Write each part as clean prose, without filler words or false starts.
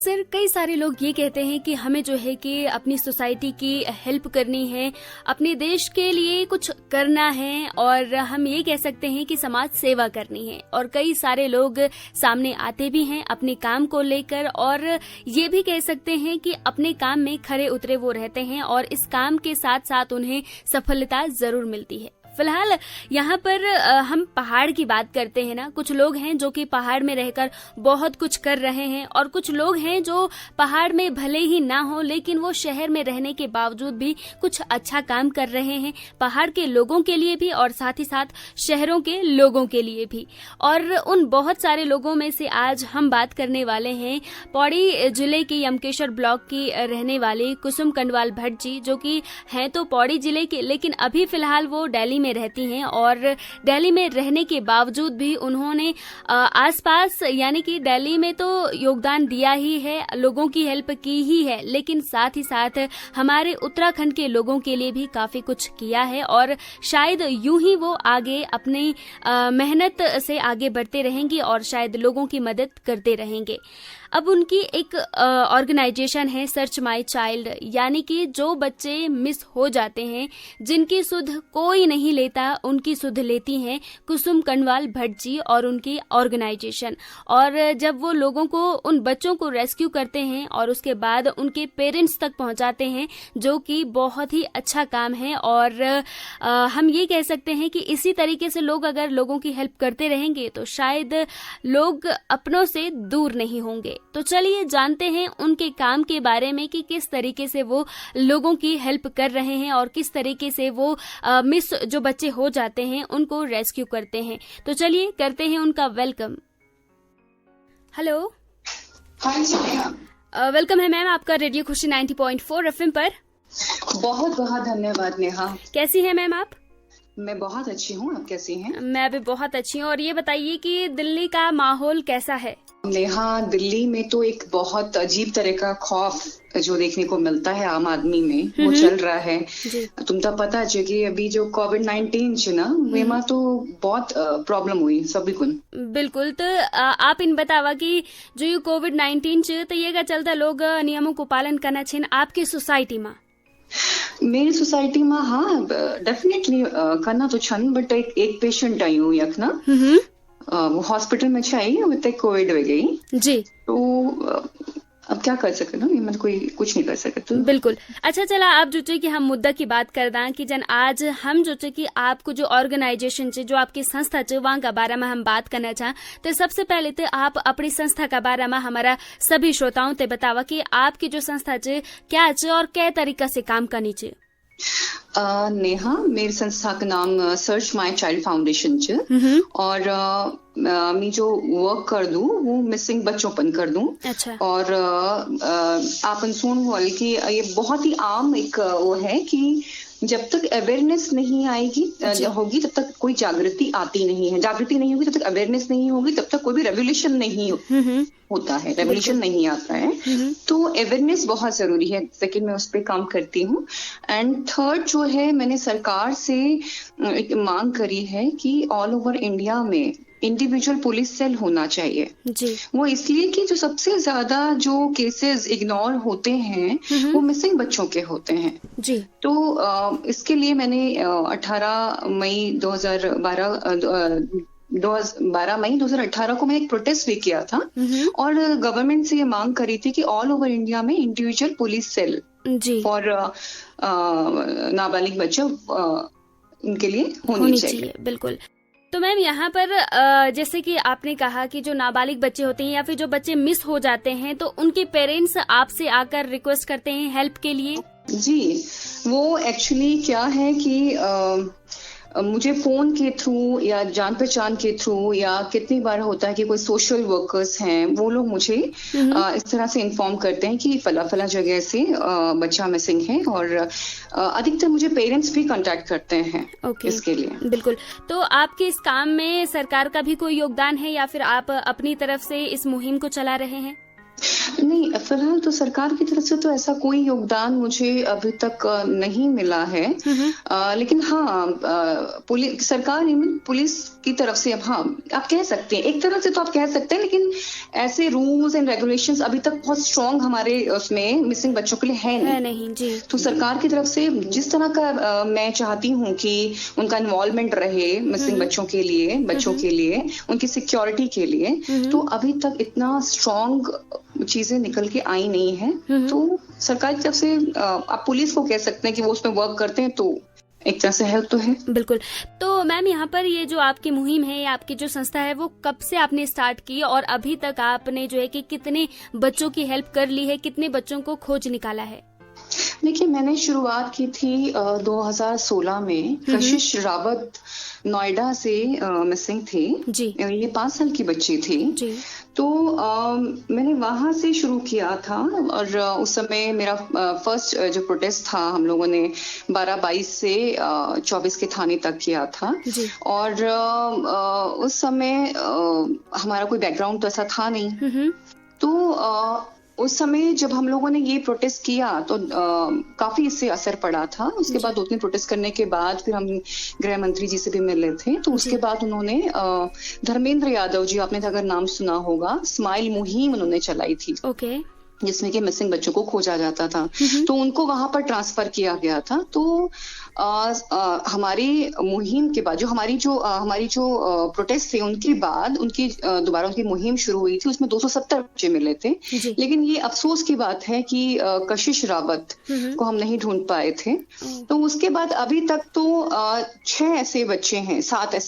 Sir, कई सारे लोग ये कहते हैं कि हमें जो है कि अपनी सोसाइटी की हेल्प करनी है, अपने देश के लिए कुछ करना है और हम ये कह सकते हैं कि समाज सेवा करनी है। और कई सारे लोग सामने आते भी हैं अपने काम को लेकर और ये भी कह सकते हैं कि अपने काम में खरे उतरे वो रहते हैं और इस काम के साथ साथ उन्हें सफलता जरूर मिलती है। फिलहाल यहाँ पर हम पहाड़ की बात करते हैं ना। कुछ लोग हैं जो कि पहाड़ में रहकर बहुत कुछ कर रहे हैं और कुछ लोग हैं जो पहाड़ में भले ही ना हो लेकिन वो शहर में रहने के बावजूद भी कुछ अच्छा काम कर रहे हैं, पहाड़ के लोगों के लिए भी और साथ ही साथ शहरों के लोगों के लिए भी। और उन बहुत सारे लोगों में से आज हम बात करने वाले हैं पौड़ी जिले के यमकेश्वर ब्लॉक की रहने वाली कुसुम कंडवाल भट्ट जी, जो कि हैं तो पौड़ी जिले के लेकिन अभी फिलहाल वो दिल्ली में रहती हैं और दिल्ली में रहने के बावजूद भी उन्होंने आसपास यानी कि दिल्ली में तो योगदान दिया ही है, लोगों की हेल्प की ही है, लेकिन साथ ही साथ हमारे उत्तराखंड के लोगों के लिए भी काफी कुछ किया है और शायद यूं ही वो आगे अपनी मेहनत से आगे बढ़ते रहेंगे और शायद लोगों की मदद करते रहेंगे। अब उनकी एक ऑर्गेनाइजेशन है सर्च माय चाइल्ड, यानी कि जो बच्चे मिस हो जाते हैं, जिनकी सुध कोई नहीं लेता, उनकी सुध लेती हैं कुसुम कंडवाल भट्ट जी और उनकी ऑर्गेनाइजेशन। और जब वो लोगों को, उन बच्चों को रेस्क्यू करते हैं और उसके बाद उनके पेरेंट्स तक पहुंचाते हैं, जो कि बहुत ही अच्छा काम है। और हम ये कह सकते हैं कि इसी तरीके से लोग अगर लोगों की हेल्प करते रहेंगे तो शायद लोग अपनों से दूर नहीं होंगे। तो चलिए जानते हैं उनके काम के बारे में कि किस तरीके से वो लोगों की हेल्प कर रहे हैं और किस तरीके से वो मिस जो बच्चे हो जाते हैं उनको रेस्क्यू करते हैं। तो चलिए करते हैं उनका वेलकम। हेलो। हाँ जी नेहा। वेलकम है मैम आपका रेडियो खुशी 90.4 एफएम पर। बहुत बहुत धन्यवाद नेहा। कैसी है मैम आप? मैं बहुत अच्छी हूँ, आप कैसी हैं? मैं भी बहुत अच्छी हूँ। और ये बताइए कि दिल्ली का माहौल कैसा है? नेहा, दिल्ली में तो एक बहुत अजीब तरह का खौफ जो देखने को मिलता है आम आदमी में, वो चल रहा है। तुम तो पता है कि अभी जो कोविड-19 च ना वेमा तो बहुत प्रॉब्लम हुई सभी को। बिल्कुल। तो आप इन बतावा कि जो ये कोविड-19 च तो ये का चलता लोग नियमों को पालन करना चाहिए आपकी सोसाइटी में? मेरी सोसाइटी में हाँ डेफिनेटली करना तो छन, बट एक पेशेंट आई हूँ यख ना, वो हॉस्पिटल में आई विद कोविड हो गई जी। तो अब क्या कर सकते ना, मैं कोई कुछ नहीं कर सकते। बिल्कुल। अच्छा चला, आप जो कि हम मुद्दा की बात कर दा कि जन आज हम जो कि आपको जो ऑर्गेनाइजेशन जो आपकी संस्था वहाँ का बारे में हम बात करना चाह, तो सबसे पहले तो आप अपनी संस्था का बारे में हमारा सभी श्रोताओं ते बतावा कि आपकी जो संस्था क्या और क्या तरीका से काम करनी चाहिए। नेहा, मेरी संस्था का नाम सर्च माय चाइल्ड फाउंडेशन और मैं जो वर्क कर दूं वो मिसिंग बच्चों पर कर दूं। अच्छा। और आप सुन वाल कि ये बहुत ही आम एक वो है कि जब तक अवेयरनेस नहीं आएगी होगी तब तक कोई जागृति आती नहीं है, जागृति नहीं होगी तब तक अवेयरनेस नहीं होगी, तब तक कोई भी रेवोल्यूशन नहीं होता है, रेवोल्यूशन नहीं आता है। तो अवेयरनेस बहुत जरूरी है, सेकंड मैं उस पर काम करती हूँ। एंड थर्ड जो है, मैंने सरकार से एक मांग करी है कि ऑल ओवर इंडिया में इंडिविजुअल पुलिस सेल होना चाहिए जी। वो इसलिए कि जो सबसे ज्यादा जो केसेस इग्नोर होते हैं वो मिसिंग बच्चों के होते हैं जी। तो इसके लिए मैंने 18 मई 2018 को मैंने एक प्रोटेस्ट भी किया था और गवर्नमेंट से ये मांग करी थी कि ऑल ओवर इंडिया में इंडिविजुअल पुलिस सेल फॉर नाबालिग बच्चों उनके लिए होनी चाहिए। बिल्कुल। तो मैम यहाँ पर जैसे कि आपने कहा कि जो नाबालिग बच्चे होते हैं या फिर जो बच्चे मिस हो जाते हैं तो उनके पेरेंट्स आपसे आकर रिक्वेस्ट करते हैं हेल्प के लिए जी। वो एक्चुअली क्या है कि मुझे फोन के थ्रू या जान पहचान के थ्रू या कितनी बार होता है कि कोई सोशल वर्कर्स हैं वो लोग मुझे इस तरह से इन्फॉर्म करते हैं कि फला फला जगह से बच्चा मिसिंग है और अधिकतर मुझे पेरेंट्स भी कांटेक्ट करते हैं इसके लिए। बिल्कुल। तो आपके इस काम में सरकार का भी कोई योगदान है या फिर आप अपनी तरफ से इस मुहिम को चला रहे हैं? नहीं, नहीं, फिलहाल तो सरकार की तरफ से तो ऐसा कोई योगदान मुझे अभी तक नहीं मिला है। लेकिन हाँ, सरकार पुलिस की तरफ से, अब हाँ आप कह सकते हैं, एक तरह से तो आप कह सकते हैं, लेकिन ऐसे रूल्स एंड रेगुलेशंस अभी तक बहुत स्ट्रांग हमारे उसमें मिसिंग बच्चों के लिए है नहीं जी। तो सरकार की तरफ से जिस तरह का मैं चाहती हूँ कि उनका इन्वॉल्वमेंट रहे मिसिंग बच्चों के लिए, उनकी सिक्योरिटी के लिए, तो अभी तक इतना स्ट्रांग चीजें निकल के आई नहीं है। तो सरकार की तरफ से आप पुलिस को कह सकते हैं कि वो उसमें वर्क करते हैं, तो एक तरह से हेल्प तो है। बिल्कुल। तो मैम, यहाँ पर ये जो आपकी मुहिम है, आपकी जो संस्था है, वो कब से आपने स्टार्ट की और अभी तक आपने जो है कि कितने बच्चों की हेल्प कर ली है, कितने बच्चों को खोज निकाला है? देखिए, मैंने शुरुआत की थी 2016 में। कशिश रावत नोएडा से मिसिंग थे जी। ये 5 साल की बच्ची थी जी। तो मैंने वहां से शुरू किया था और उस समय मेरा फर्स्ट जो प्रोटेस्ट था, हम लोगों ने 12-22 से 24 के थाने तक किया था जी। और उस समय हमारा कोई बैकग्राउंड तो ऐसा था नहीं। तो उस समय जब हम लोगों ने ये प्रोटेस्ट किया तो काफी इससे असर पड़ा था। उसके बाद 2-3 प्रोटेस्ट करने के बाद फिर हम गृह मंत्री जी से भी मिले थे। तो उसके बाद उन्होंने धर्मेंद्र यादव जी, आपने अगर नाम सुना होगा, स्माइल मुहिम उन्होंने चलाई थी। ओके। जिसमें कि मिसिंग बच्चों को खोजा जाता था। तो उनको वहां पर ट्रांसफर किया गया था। तो हमारी मुहिम के बाद हमारी जो प्रोटेस्ट थे, उनके बाद दोबारा उनकी मुहिम शुरू हुई थी। उसमें 270 बच्चे मिले थे। लेकिन ये अफसोस की बात है कि कशिश रावत को हम नहीं ढूंढ पाए थे। तो उसके बाद अभी तक तो 6 ऐसे बच्चे हैं, 7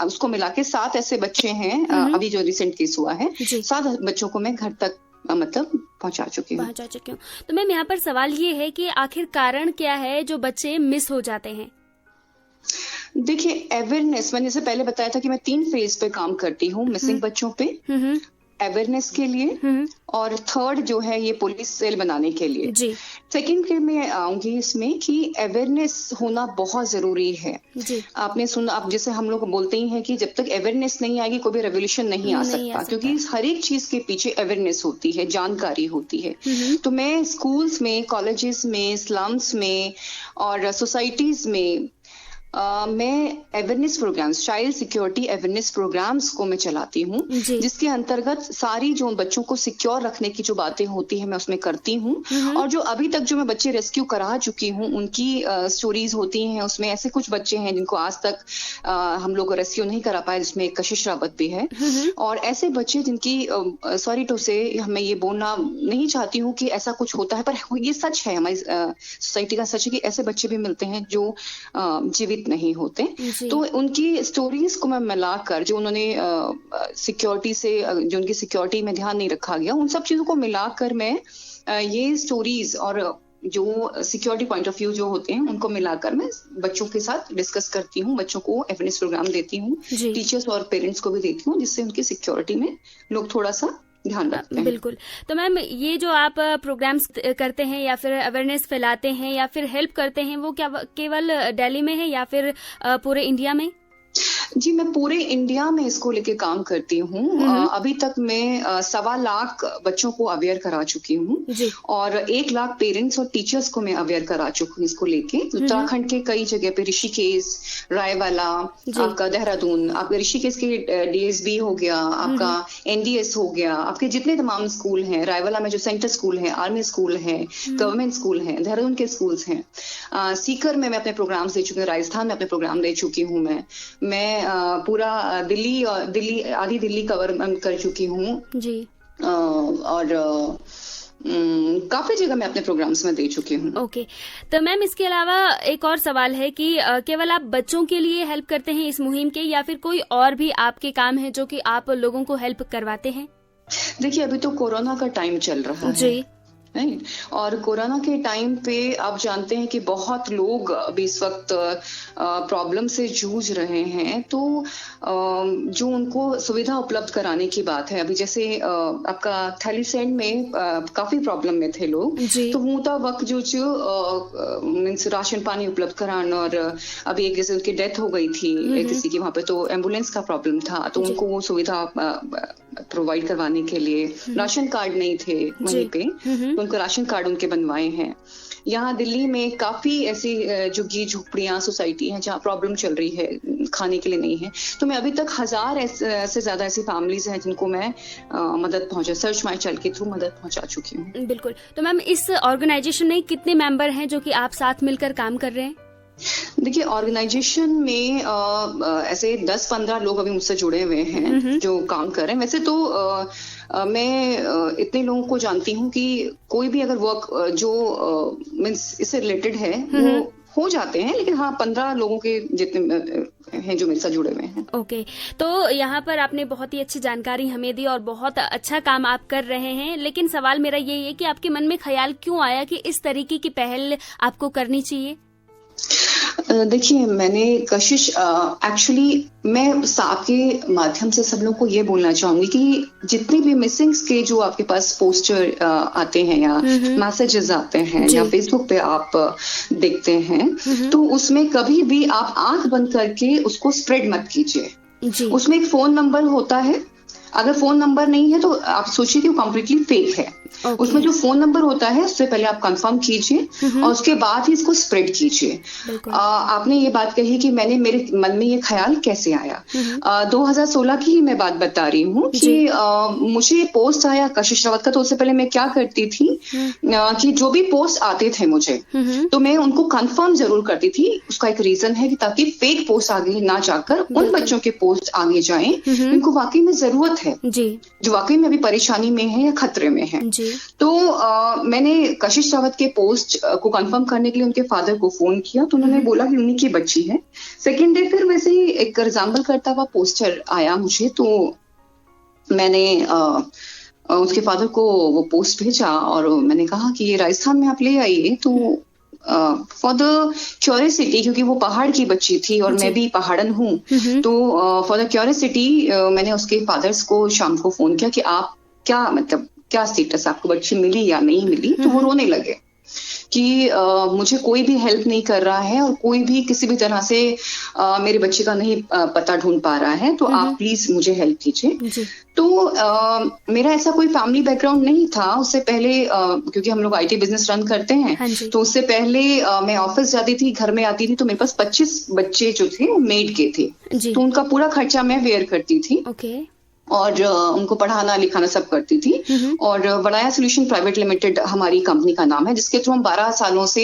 उसको मिला के 7 ऐसे बच्चे हैं। अभी जो रिसेंट केस हुआ है, 7 बच्चों को मैं घर तक मतलब पहुंचा चुकी हूँ। तो मैम, यहाँ पर सवाल ये है कि आखिर कारण क्या है जो बच्चे मिस हो जाते हैं? देखिए, अवेयरनेस, मैंने जैसे पहले बताया था कि मैं 3 फेज पे काम करती हूँ मिसिंग बच्चों पे। अवेयरनेस के लिए, और थर्ड जो है ये पुलिस सेल बनाने के लिए जी। सेकेंड के मैं आऊंगी इसमें कि अवेयरनेस होना बहुत जरूरी है जी। आपने सुना, आप जैसे हम लोग बोलते ही हैं कि जब तक अवेयरनेस नहीं आएगी कोई भी रेवोल्यूशन नहीं आ सकता, क्योंकि हर एक चीज के पीछे अवेयरनेस होती है, जानकारी होती है। तो मैं स्कूल्स में, कॉलेजेस में, स्लम्स में और सोसाइटीज में मैं awareness programmes, child security awareness programmes को मैं चलाती हूँ, जिसके अंतर्गत सारी जो बच्चों को सिक्योर रखने की जो बातें होती है मैं उसमें करती हूँ। और जो अभी तक जो मैं बच्चे रेस्क्यू करा चुकी हूँ उनकी स्टोरीज होती हैं। उसमें ऐसे कुछ बच्चे हैं जिनको आज तक हम लोग रेस्क्यू नहीं करा पाए, जिसमें एक कशिश रावत भी है। और ऐसे बच्चे जिनकी सॉरी टू से, मैं ये बोलना नहीं चाहती हूँ कि ऐसा कुछ होता है, पर ये सच है, हमारी सोसाइटी का सच है कि ऐसे बच्चे भी मिलते हैं जो जीवित नहीं होते। तो उनकी स्टोरीज को मैं मिलाकर, जो उन्होंने सिक्योरिटी से, जो उनकी सिक्योरिटी में ध्यान नहीं रखा गया, उन सब चीजों को मिलाकर मैं ये स्टोरीज और जो सिक्योरिटी पॉइंट ऑफ व्यू जो होते हैं उनको मिलाकर मैं बच्चों के साथ डिस्कस करती हूँ, बच्चों को अवेयरनेस प्रोग्राम देती हूँ, टीचर्स और पेरेंट्स को भी देती हूँ, जिससे उनकी सिक्योरिटी में लोग थोड़ा सा ध्यान रखते हैं। बिल्कुल। तो मैम, ये जो आप प्रोग्राम्स करते हैं या फिर अवेयरनेस फैलाते हैं या फिर हेल्प करते हैं, वो क्या केवल दिल्ली में है या फिर पूरे इंडिया में? जी, मैं पूरे इंडिया में इसको लेके काम करती हूँ। अभी तक मैं 1.25 लाख बच्चों को अवेयर करा चुकी हूँ और 1 लाख पेरेंट्स और टीचर्स को मैं अवेयर करा चुकी हूँ इसको लेके। उत्तराखंड के कई जगह पे, ऋषिकेश, रायवाला, आपका देहरादून, आपका ऋषिकेश के DSB हो गया, आपका NDS हो गया, आपके जितने तमाम स्कूल हैं, रायवाला में जो सेंटर स्कूल है, आर्मी स्कूल है, गवर्नमेंट स्कूल है, देहरादून के स्कूल्स हैं, सीकर में मैं अपने प्रोग्राम दे चुकी हूँ, राजस्थान में अपने प्रोग्राम दे चुकी हूँ। मैं पूरा दिल्ली आधी दिल्ली कवर कर चुकी हूँ जी। और काफी जगह मैं अपने प्रोग्राम्स में दे चुकी हूँ। ओके। तो मैम, इसके अलावा एक और सवाल है कि केवल आप बच्चों के लिए हेल्प करते हैं इस मुहिम के, या फिर कोई और भी आपके काम है जो कि आप लोगों को हेल्प करवाते हैं? देखिए, अभी तो कोरोना का टाइम चल रहा है जी। नहीं, और कोरोना के टाइम पे आप जानते हैं कि बहुत लोग अभी इस वक्त प्रॉब्लम से जूझ रहे हैं। तो जो उनको सुविधा उपलब्ध कराने की बात है, अभी जैसे आपका थैलीसेंड में काफी प्रॉब्लम में थे लोग, तो वो तो वक्त जो मीन्स राशन पानी उपलब्ध कराना, और अभी एक जैसे उनकी डेथ हो गई थी किसी की, वहां पे तो एम्बुलेंस का प्रॉब्लम था, तो उनको वो सुविधा प्रोवाइड करवाने के लिए। राशन कार्ड नहीं थे वहीं पे, तो उनको राशन कार्ड उनके बनवाए हैं। यहाँ दिल्ली में काफी ऐसी झुग्गी झोपड़ियां सोसाइटी हैं जहाँ प्रॉब्लम चल रही है, खाने के लिए नहीं है। तो मैं अभी तक 1000 से ज्यादा ऐसी फैमिलीज हैं जिनको मैं मदद पहुंचा, सर्च माय चाइल्ड के थ्रू मदद पहुंचा चुकी हूँ। बिल्कुल। तो मैम इस ऑर्गेनाइजेशन में कितने मेंबर हैं जो कि आप साथ मिलकर काम कर रहे हैं? देखिए, ऑर्गेनाइजेशन में ऐसे 10-15 लोग अभी मुझसे जुड़े हुए हैं जो काम कर रहे हैं। वैसे तो मैं इतने लोगों को जानती हूँ कि कोई भी अगर वर्क जो मीन्स इससे रिलेटेड है वो हो जाते हैं, लेकिन हाँ 15 लोगों के जितने हैं जो मेरे साथ जुड़े हुए हैं। ओके। तो यहाँ पर आपने बहुत ही अच्छी जानकारी हमें दी और बहुत अच्छा काम आप कर रहे हैं, लेकिन सवाल मेरा यही है कि आपके मन में ख्याल क्यों आया कि इस तरीके की पहल आपको करनी चाहिए? देखिए, मैंने कशिश एक्चुअली मैं आपके माध्यम से सब लोगों को ये बोलना चाहूंगी कि जितने भी मिसिंग्स के जो आपके पास पोस्टर आते हैं या मैसेजेस आते हैं या फेसबुक पे आप देखते हैं, तो उसमें कभी भी आप आंख बंद करके उसको स्प्रेड मत कीजिए। उसमें एक फोन नंबर होता है, अगर फोन नंबर नहीं है तो आप सोचिए कि वो कम्प्लीटली फेक है। उसमें जो फोन नंबर होता है उससे पहले आप कंफर्म कीजिए और उसके बाद ही इसको स्प्रेड कीजिए। आपने ये बात कही कि मेरे मन में ये ख्याल कैसे आया। 2016 की ही मैं बात बता रही हूँ कि मुझे पोस्ट आया कशिश रावत का। तो उससे पहले मैं क्या करती थी कि जो भी पोस्ट आते थे मुझे, तो मैं उनको कंफर्म जरूर करती थी। उसका एक रीजन है कि ताकि फेक पोस्ट आगे ना जाकर उन बच्चों के पोस्ट आगे जाएं जिनको वाकई में जरूरत है, जो वाकई में अभी परेशानी में है या खतरे में है। तो मैंने कशिश रावत के पोस्ट को कंफर्म करने के लिए उनके फादर को फोन किया, तो उन्होंने बोला कि उन्हीं की बच्ची है। सेकेंड डे फिर वैसे ही एक रिजेंबल करता हुआ पोस्टर आया मुझे, तो मैंने उसके फादर को वो पोस्ट भेजा और मैंने कहा कि ये राजस्थान में आप ले आइए। तो फॉर द क्यूरियोसिटी, क्योंकि वो पहाड़ की बच्ची थी और मैं भी पहाड़न हूँ, तो फॉर द क्यूरियोसिटी मैंने उसके फादर्स को शाम को फोन किया कि आप क्या स्टेटस, आपको बच्ची मिली या नहीं मिली। तो वो रोने लगे कि मुझे कोई भी हेल्प नहीं कर रहा है और कोई भी किसी भी तरह से मेरे बच्चे का नहीं पता ढूंढ पा रहा है, तो आप प्लीज मुझे हेल्प कीजिए। तो मेरा ऐसा कोई फैमिली बैकग्राउंड नहीं था उससे पहले, क्योंकि हम लोग IT बिजनेस रन करते हैं। तो उससे पहले मैं ऑफिस जाती थी, घर में आती थी, तो मेरे पास 25 बच्चे जो थे वो मेड के थे, तो उनका पूरा खर्चा मैं बेयर करती थी और उनको पढ़ाना लिखाना सब करती थी। और वड़ाया सोल्यूशन प्राइवेट लिमिटेड हमारी कंपनी का नाम है, जिसके थ्रू हम 12 सालों से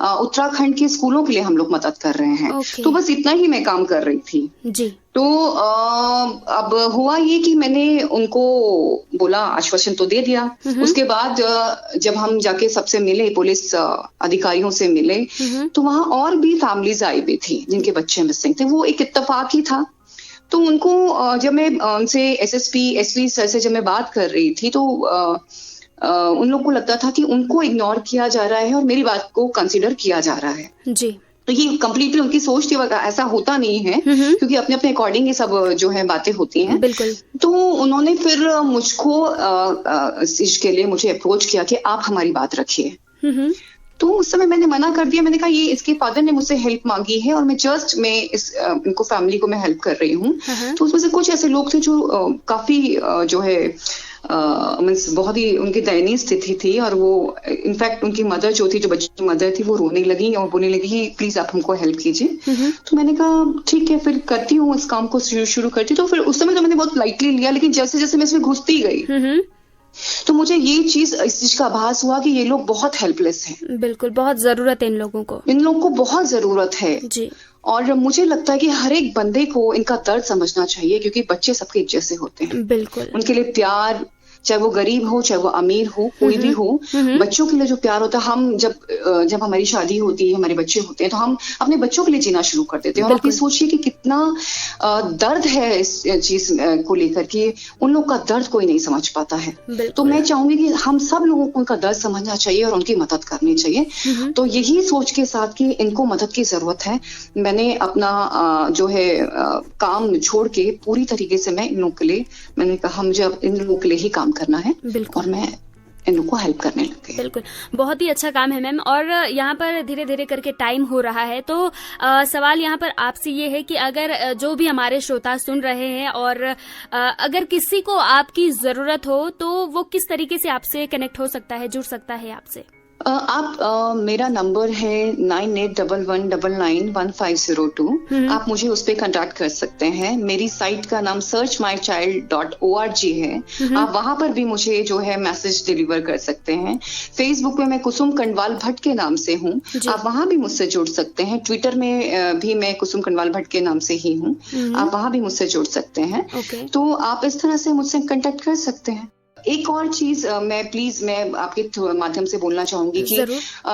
उत्तराखंड के स्कूलों के लिए हम लोग मदद कर रहे हैं। तो बस इतना ही मैं काम कर रही थी जी। तो अब हुआ ये कि मैंने उनको बोला, आश्वासन तो दे दिया। उसके बाद जब हम जाके सबसे मिले, पुलिस अधिकारियों से मिले, तो वहां और भी फैमिलीज आई हुई थी जिनके बच्चे मिसिंग थे। वो एक इत्तेफाक ही था। तो उनको जब मैं उनसे SSP SV सर से जब मैं बात कर रही थी, तो उन लोगों को लगता था कि उनको इग्नोर किया जा रहा है और मेरी बात को कंसीडर किया जा रहा है जी। तो ये कंप्लीटली उनकी सोच थी, ऐसा होता नहीं है, क्योंकि अपने अपने अकॉर्डिंग ये सब जो है बातें होती हैं। बिल्कुल। तो उन्होंने फिर मुझको इस चीज के लिए मुझे अप्रोच किया कि आप हमारी बात रखिए। तो उस समय मैंने मना कर दिया। मैंने कहा ये इसके फादर ने मुझसे हेल्प मांगी है और मैं इनको फैमिली को मैं हेल्प कर रही हूँ। तो उसमें से कुछ ऐसे लोग थे जो काफी जो है मीन्स बहुत ही उनकी दयनीय स्थिति थी, और वो इनफैक्ट उनकी मदर जो थी, जो बच्ची की मदर थी, वो रोने लगी और बोलने लगी कि प्लीज आप हमको हेल्प कीजिए। तो मैंने कहा ठीक है, फिर करती हूँ, इस काम को शुरू करती। तो फिर उस समय तो मैंने बहुत लाइटली लिया, लेकिन जैसे जैसे मैं इसमें घुसती गई तो मुझे इस चीज का आभास हुआ कि ये लोग बहुत हेल्पलेस हैं। बिल्कुल, बहुत जरूरत है इन लोगों को बहुत जरूरत है जी। और मुझे लगता है कि हर एक बंदे को इनका दर्द समझना चाहिए, क्योंकि बच्चे सबके एक जैसे होते हैं। बिल्कुल, उनके लिए प्यार, चाहे वो गरीब हो चाहे वो अमीर हो, कोई भी हो, बच्चों के लिए जो प्यार होता है, हम जब हमारी शादी होती है, हमारे बच्चे होते हैं, तो हम अपने बच्चों के लिए जीना शुरू कर देते हैं। और आप ये सोचिए कि कितना दर्द है इस चीज को लेकर कि उन लोग का दर्द कोई नहीं समझ पाता है। तो मैं चाहूंगी कि हम सब लोगों को उनका दर्द समझना चाहिए और उनकी मदद करनी चाहिए। तो यही सोच के साथ कि इनको मदद की जरूरत है, मैंने अपना जो है काम छोड़ के पूरी तरीके से मैं इन लोगों के लिए, मैंने कहा मुझे इन लोगों के लिए ही काम करना है और मैं इन लोगों को हेल्प करने लग गए। बिल्कुल, बहुत ही अच्छा काम है मैम। और यहाँ पर धीरे धीरे करके टाइम हो रहा है, तो सवाल यहाँ पर आपसे ये है कि अगर जो भी हमारे श्रोता सुन रहे हैं और अगर किसी को आपकी जरूरत हो तो वो किस तरीके से आपसे कनेक्ट हो सकता है, जुड़ सकता है आपसे? मेरा नंबर है 9811991502। आप मुझे उस पर कांटेक्ट कर सकते हैं। मेरी साइट का नाम searchmychild.org है। आप वहां पर भी मुझे जो है मैसेज डिलीवर कर सकते हैं। फेसबुक में मैं कुसुम कंडवाल भट्ट के नाम से हूँ, आप वहां भी मुझसे जुड़ सकते हैं। ट्विटर में भी मैं कुसुम कंडवाल भट्ट के नाम से ही हूँ, आप वहां भी मुझसे जुड़ सकते हैं। तो आप इस तरह से मुझसे कांटेक्ट कर सकते हैं। एक और चीज मैं आपके माध्यम से बोलना चाहूंगी कि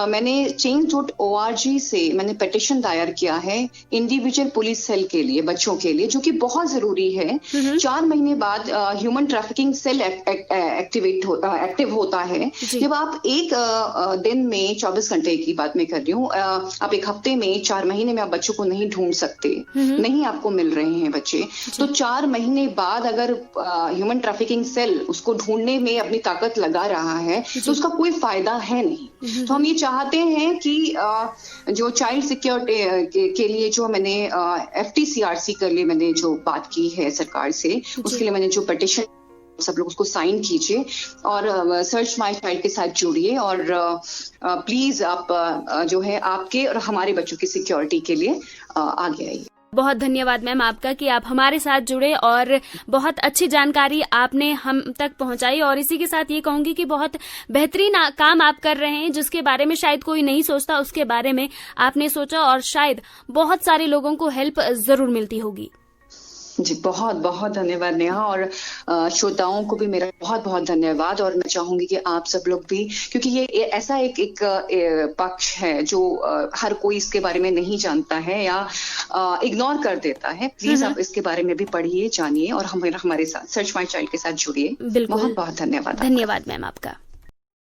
मैंने change.org से मैंने पिटीशन दायर किया है इंडिविजुअल पुलिस सेल के लिए, बच्चों के लिए, जो कि बहुत जरूरी है। 4 महीने बाद ह्यूमन ट्रैफिकिंग सेल एक्टिव होता है। जब आप एक दिन में 24 घंटे की बात मैं कर रही हूँ, आप एक हफ्ते में 4 महीने में आप बच्चों को नहीं ढूंढ सकते, नहीं आपको मिल रहे हैं बच्चे, तो 4 महीने बाद अगर ह्यूमन ट्रैफिकिंग सेल उसको ढूंढने में अपनी ताकत लगा रहा है तो उसका कोई फायदा है नहीं। तो हम ये चाहते हैं कि जो चाइल्ड सिक्योरिटी के लिए जो मैंने FTCRC के लिए मैंने जो बात की है सरकार से, उसके लिए मैंने जो पिटीशन, सब लोग उसको साइन कीजिए और सर्च माय चाइल्ड के साथ जुड़िए और प्लीज आप जो है आपके और हमारे बच्चों की सिक्योरिटी के लिए आगे आइए। बहुत धन्यवाद मैम आपका कि आप हमारे साथ जुड़े और बहुत अच्छी जानकारी आपने हम तक पहुंचाई। और इसी के साथ ये कहूंगी कि बहुत बेहतरीन काम आप कर रहे हैं, जिसके बारे में शायद कोई नहीं सोचता, उसके बारे में आपने सोचा और शायद बहुत सारे लोगों को हेल्प जरूर मिलती होगी। जी बहुत बहुत धन्यवाद नेहा, और श्रोताओं को भी मेरा बहुत बहुत धन्यवाद। और मैं चाहूंगी कि आप सब लोग भी, क्योंकि ये ऐसा एक पक्ष है जो हर कोई इसके बारे में नहीं जानता है या इग्नोर कर देता है, प्लीज आप इसके बारे में भी पढ़िए, जानिए और हमारे साथ सर्च माय चाइल्ड के साथ जुड़िए। बहुत बहुत धन्यवाद। धन्यवाद मैम आपका।